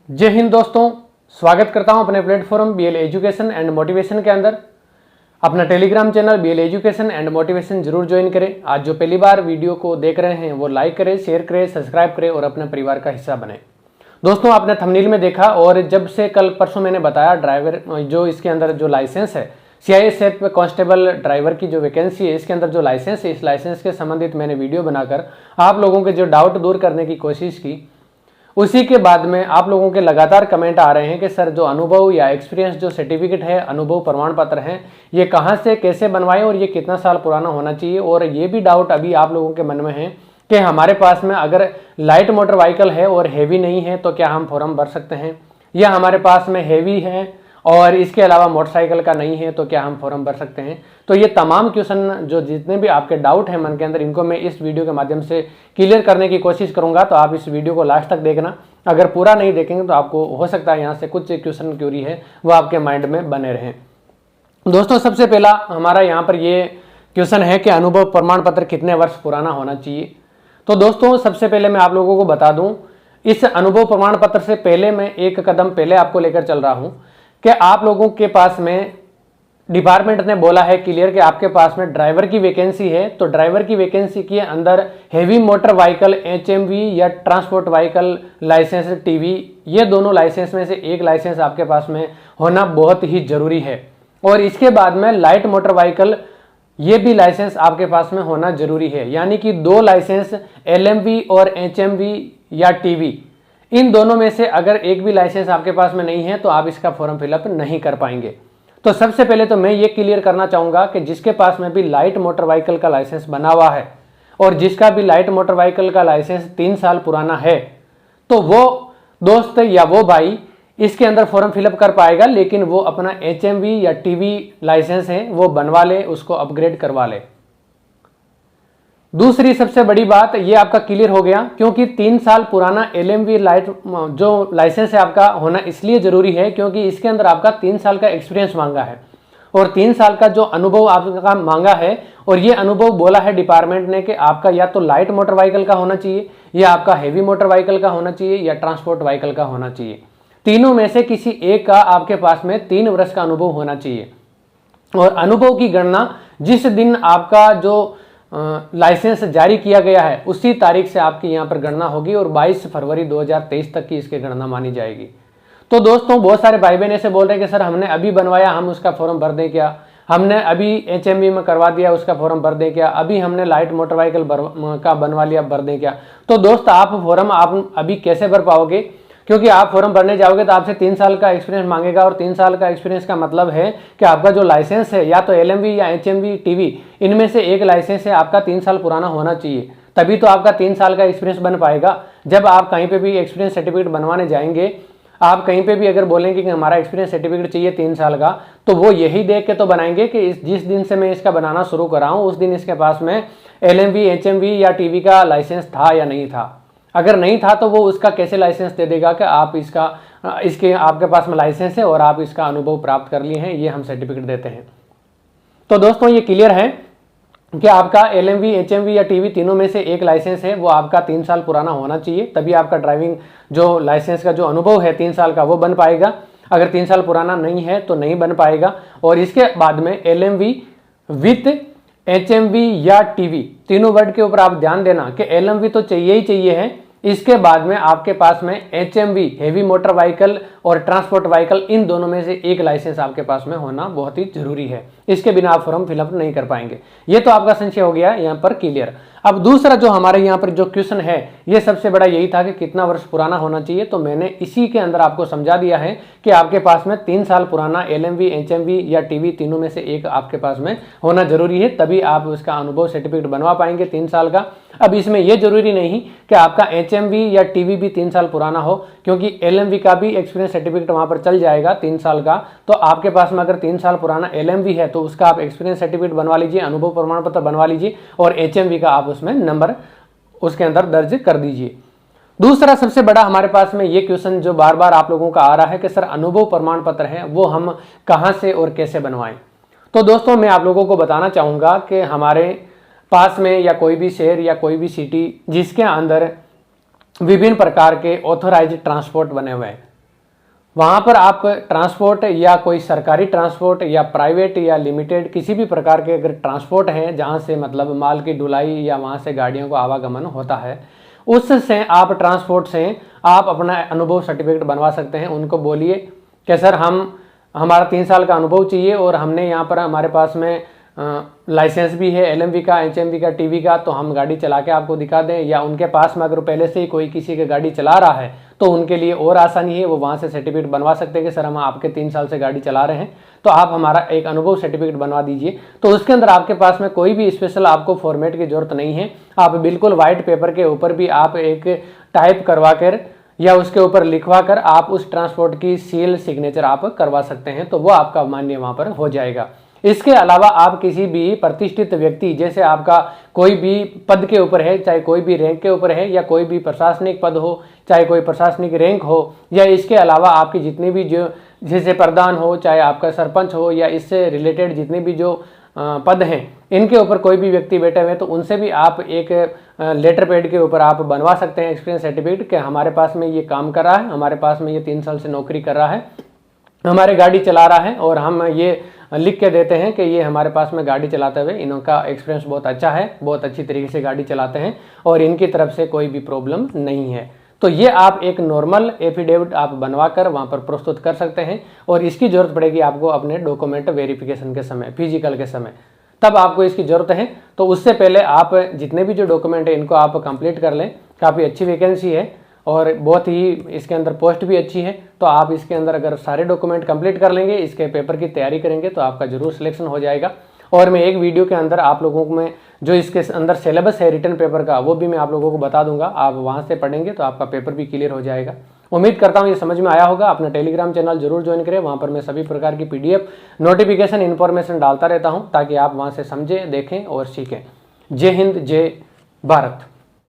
जय हिंद दोस्तों, स्वागत करता हूं अपने platform BL education and motivation के अंदर। अपना Telegram channel BL education and motivation जरूर ज्वाइन करें। आज जो पहली बार वीडियो को देख रहे हैं वो लाइक करें, शेयर करें, सब्सक्राइब करें और अपने परिवार का हिस्सा बने। दोस्तों, आपने थंबनेल में देखा और जब से कल परसों मैंने बताया ड्राइवर जो इसके अंदर जो लाइसेंस है सीआईएसएफ कांस्टेबल ड्राइवर की जो वैकेंसी है, इसके अंदर जो लाइसेंस है, इस लाइसेंस के संबंधित मैंने वीडियो बनाकर आप लोगों के जो डाउट दूर करने की कोशिश की। उसी के बाद में आप लोगों के लगातार कमेंट आ रहे हैं कि सर जो अनुभव या एक्सपीरियंस जो सर्टिफिकेट है, अनुभव प्रमाण पत्र है, ये कहाँ से कैसे बनवाएं और ये कितना साल पुराना होना चाहिए। और ये भी डाउट अभी आप लोगों के मन में है कि हमारे पास में अगर लाइट मोटर व्हीकल है और हैवी नहीं है तो क्या हम फॉर्म भर सकते हैं, या हमारे पास में हैवी है और इसके अलावा मोटरसाइकिल का नहीं है तो क्या हम फॉर्म भर सकते हैं। तो ये तमाम क्वेश्चन जो जितने भी आपके डाउट हैं मन के अंदर, इनको मैं इस वीडियो के माध्यम से क्लियर करने की कोशिश करूंगा। तो आप इस वीडियो को लास्ट तक देखना। अगर पूरा नहीं देखेंगे तो आपको हो सकता है यहाँ से कुछ क्वेश्चन क्यूरी है वो आपके माइंड में बने रहें। दोस्तों, सबसे पहला हमारा यहाँ पर ये क्वेश्चन है कि अनुभव प्रमाण पत्र कितने वर्ष पुराना होना चाहिए। तो दोस्तों, सबसे पहले मैं आप लोगों को बता दूं, इस अनुभव प्रमाण पत्र से पहले मैं एक कदम पहले आपको लेकर चल रहा हूं कि आप लोगों के पास में डिपार्टमेंट ने बोला है क्लियर कि आपके पास में ड्राइवर की वैकेंसी है, तो ड्राइवर की वैकेंसी के अंदर हैवी मोटर व्हीकल एचएमवी या ट्रांसपोर्ट व्हीकल लाइसेंस टीवी, ये दोनों लाइसेंस में से एक लाइसेंस आपके पास में होना बहुत ही जरूरी है। और इसके बाद में लाइट मोटर व्हीकल, ये भी लाइसेंस आपके पास में होना जरूरी है। यानी कि दो लाइसेंस एलएमवी और एचएमवी या टीवी, इन दोनों में से अगर एक भी लाइसेंस आपके पास में नहीं है तो आप इसका फॉर्म फिलअप नहीं कर पाएंगे। तो सबसे पहले तो मैं ये क्लियर करना चाहूंगा कि जिसके पास में भी लाइट मोटर व्हीकल का लाइसेंस बना हुआ है और जिसका भी लाइट मोटर व्हीकल का लाइसेंस 3 साल पुराना है, तो वो दोस्त या वो भाई इसके अंदर फॉर्म फिलअप कर पाएगा, लेकिन वो अपना एचएमवी या टीवी लाइसेंस है वो बनवा ले, उसको अपग्रेड करवा ले। दूसरी सबसे बड़ी बात ये आपका क्लियर हो गया, क्योंकि 3 साल पुराना एलएमवी लाइट जो लाइसेंस है आपका होना इसलिए जरूरी है क्योंकि इसके अंदर आपका 3 साल का एक्सपीरियंस मांगा है और 3 साल का जो अनुभव आपका मांगा है। और ये अनुभव बोला है डिपार्टमेंट ने कि आपका या तो लाइट मोटर व्हीकल का होना चाहिए, या आपका हैवी मोटर व्हीकल का होना चाहिए, या ट्रांसपोर्ट व्हीकल का होना चाहिए। तीनों में से किसी एक का आपके पास में 3 वर्ष का अनुभव होना चाहिए। और अनुभव की गणना जिस दिन आपका जो लाइसेंस जारी किया गया है उसी तारीख से आपकी यहाँ पर गणना होगी और 22 फरवरी 2023 तक की इसकी गणना मानी जाएगी। तो दोस्तों, बहुत सारे भाई बहन ऐसे बोल रहे हैं कि सर हमने अभी बनवाया, हम उसका फॉर्म भर दें क्या, हमने अभी एचएमवी में करवा दिया, उसका फॉर्म भर दें क्या, अभी हमने लाइट मोटर व्हीकल का बनवा लिया, भर दें क्या। तो दोस्त, आप फॉर्म आप अभी कैसे भर पाओगे, क्योंकि आप फॉर्म भरने जाओगे तो आपसे 3 साल का एक्सपीरियंस मांगेगा और 3 साल का एक्सपीरियंस का मतलब है कि आपका जो लाइसेंस है या तो एलएमवी या एचएमवी टीवी, इनमें से एक लाइसेंस है आपका 3 साल पुराना होना चाहिए, तभी तो आपका 3 साल का एक्सपीरियंस बन पाएगा। जब आप कहीं पे भी एक्सपीरियंस सर्टिफिकेट बनवाने जाएंगे, आप कहीं पे भी अगर बोलेंगे कि हमारा एक्सपीरियंस सर्टिफिकेट चाहिए 3 साल का, तो वो यही देख के तो बनाएंगे कि जिस दिन से मैं इसका बनाना शुरू कर रहा हूँ उस दिन इसके पास में एलएमवी एचएमवी या टीवी का लाइसेंस था या नहीं था। अगर नहीं था तो वो उसका कैसे लाइसेंस दे देगा कि आप इसके आपके पास में लाइसेंस है और आप इसका अनुभव प्राप्त कर लिए हैं, ये हम सर्टिफिकेट देते हैं। तो दोस्तों, ये क्लियर है कि आपका एलएमवी एचएमवी या टीवी तीनों में से एक लाइसेंस है वो आपका 3 साल पुराना होना चाहिए, तभी आपका ड्राइविंग जो लाइसेंस का जो अनुभव है 3 साल का वो बन पाएगा। अगर 3 साल पुराना नहीं है तो नहीं बन पाएगा। और इसके बाद में एलएमवी विथ एचएमवी या टीवी, तीनों वर्ड के ऊपर आप ध्यान देना कि एलएमवी तो चाहिए ही चाहिए है, इसके बाद में आपके पास में एचएमवी हैवी मोटर व्हीकल और ट्रांसपोर्ट व्हीकल, इन दोनों में से एक लाइसेंस आपके पास में होना बहुत ही जरूरी है। इसके बिना आप फॉर्म फिलअप नहीं कर पाएंगे। ये तो आपका संशय हो गया यहाँ पर क्लियर। अब दूसरा जो हमारे यहाँ पर जो क्वेश्चन है, ये सबसे बड़ा यही था कि कितना वर्ष पुराना होना चाहिए। तो मैंने इसी के अंदर आपको समझा दिया है कि आपके पास में 3 साल पुराना एलएमवी एचएमवी या टीवी, तीनों में से एक आपके पास में होना जरूरी है, तभी आप उसका अनुभव सर्टिफिकेट बनवा पाएंगे 3 साल का। अब इसमें यह जरूरी नहीं कि आपका एचएमवी या टीवी भी 3 साल पुराना हो, क्योंकि एलएमवी का भी एक्सपीरियंस सर्टिफिकेट वहां पर चल जाएगा 3 साल का। तो आपके पास में अगर 3 साल पुराना एलएमवी है तो उसका आप एक्सपीरियंस सर्टिफिकेट बनवा लीजिए, अनुभव प्रमाण पत्र बनवा लीजिए, और एचएमवी का आप उसमें नंबर उसके अंदर दर्ज कर दीजिए। दूसरा सबसे बड़ा हमारे पास में ये क्वेश्चन जो बार बार आप लोगों का आ रहा है कि सर अनुभव प्रमाण पत्र है वो हम कहां से और कैसे बनवाएं। तो दोस्तों, मैं आप लोगों को बताना चाहूंगा कि हमारे पास में या कोई भी शहर या कोई भी सिटी जिसके अंदर विभिन्न प्रकार के ऑथोराइज्ड ट्रांसपोर्ट बने हुए हैं, वहाँ पर आप ट्रांसपोर्ट या कोई सरकारी ट्रांसपोर्ट या प्राइवेट या लिमिटेड किसी भी प्रकार के अगर ट्रांसपोर्ट हैं जहाँ से मतलब माल की ढुलाई या वहाँ से गाड़ियों को आवागमन होता है, उससे आप ट्रांसपोर्ट से आप अपना अनुभव सर्टिफिकेट बनवा सकते हैं। उनको बोलिए कि सर हमारा 3 साल का अनुभव चाहिए और हमने यहाँ पर हमारे पास में लाइसेंस भी है LMV का, HMV का, TV का, तो हम गाड़ी चला के आपको दिखा दें। या उनके पास में अगर पहले से ही कोई किसी की गाड़ी चला रहा है तो उनके लिए और आसानी है, वो वहाँ से सर्टिफिकेट बनवा सकते हैं कि सर हम आपके 3 साल से गाड़ी चला रहे हैं, तो आप हमारा एक अनुभव सर्टिफिकेट बनवा दीजिए। तो उसके अंदर आपके पास में कोई भी स्पेशल आपको फॉर्मेट की जरूरत नहीं है। आप बिल्कुल व्हाइट पेपर के ऊपर भी आप एक टाइप करवा कर या उसके ऊपर लिखवा कर आप उस ट्रांसपोर्ट की सील सिग्नेचर आप करवा सकते हैं, तो वो आपका मान्य वहाँ पर हो जाएगा। इसके अलावा आप किसी भी प्रतिष्ठित व्यक्ति, जैसे आपका कोई भी पद के ऊपर है, चाहे कोई भी रैंक के ऊपर है, या कोई भी प्रशासनिक पद हो, चाहे कोई प्रशासनिक रैंक हो, या इसके अलावा आपकी जितनी भी जो जैसे प्रधान हो, चाहे आपका सरपंच हो, या इससे रिलेटेड जितने भी जो पद हैं, इनके ऊपर कोई भी व्यक्ति बैठे हुए हैं, तो उनसे भी आप एक लेटर पैड के ऊपर आप बनवा सकते हैं एक्सपीरियंस सर्टिफिकेट कि हमारे पास में ये काम कर रहा है, हमारे पास में ये 3 साल से नौकरी कर रहा है, हमारे गाड़ी चला रहा है, और हम ये लिख के देते हैं कि ये हमारे पास में गाड़ी चलाते हुए इनका एक्सपीरियंस बहुत अच्छा है, बहुत अच्छी तरीके से गाड़ी चलाते हैं और इनकी तरफ से कोई भी प्रॉब्लम नहीं है। तो ये आप एक नॉर्मल एफिडेविट आप बनवा कर वहाँ पर प्रस्तुत कर सकते हैं, और इसकी जरूरत पड़ेगी आपको अपने डॉक्यूमेंट वेरिफिकेशन के समय, फिजिकल के समय, तब आपको इसकी ज़रूरत है। तो उससे पहले आप जितने भी जो डॉक्यूमेंट है इनको आप कंप्लीट कर लें। काफ़ी अच्छी वैकेंसी है और बहुत ही इसके अंदर पोस्ट भी अच्छी है, तो आप इसके अंदर अगर सारे डॉक्यूमेंट कंप्लीट कर लेंगे, इसके पेपर की तैयारी करेंगे, तो आपका जरूर सिलेक्शन हो जाएगा। और मैं एक वीडियो के अंदर आप लोगों को मैं जो इसके अंदर सिलेबस है रिटर्न पेपर का, वो भी मैं आप लोगों को बता दूंगा। आप वहाँ से पढ़ेंगे तो आपका पेपर भी क्लियर हो जाएगा। उम्मीद करता हूँ ये समझ में आया होगा। अपना टेलीग्राम चैनल जरूर ज्वाइन करें, वहाँ पर मैं सभी प्रकार की PDF नोटिफिकेशन इन्फॉर्मेशन डालता रहता हूँ, ताकि आप वहाँ से समझें, देखें और सीखें। जय हिंद, जय भारत।